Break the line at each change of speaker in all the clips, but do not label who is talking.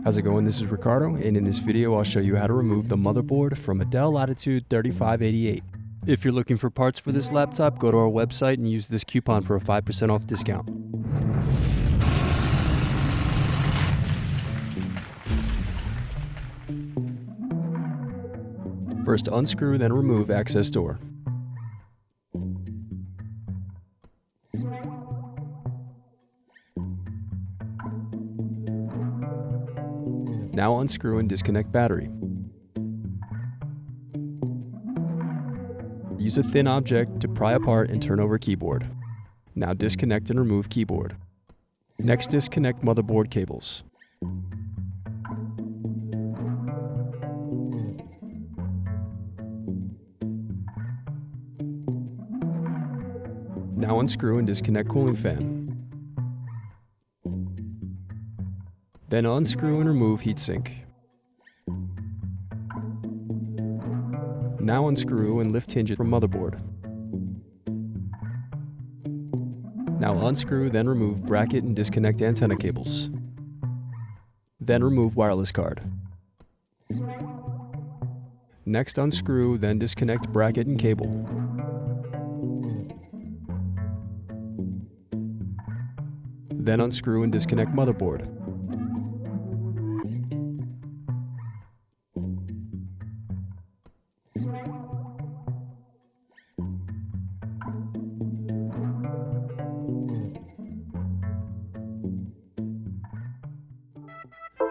How's it going? This is Ricardo, and in this video I'll show you how to remove the motherboard from a Dell Latitude 3588. If you're looking for parts for this laptop, go to our website and use this coupon for a 5% off discount. First unscrew, then remove access door. Now unscrew and disconnect battery. Use a thin object to pry apart and turn over keyboard. Now disconnect and remove keyboard. Next, disconnect motherboard cables. Now unscrew and disconnect cooling fan. Then unscrew and remove heatsink. Now unscrew and lift hinge from motherboard. Now unscrew, then remove bracket and disconnect antenna cables. Then remove wireless card. Next unscrew, then disconnect bracket and cable. Then unscrew and disconnect motherboard.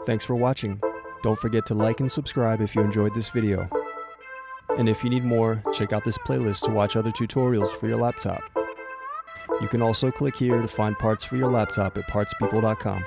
Thanks for watching. Don't forget to like and subscribe if you enjoyed this video. And if you need more, check out this playlist to watch other tutorials for your laptop. You can also click here to find parts for your laptop at partspeople.com.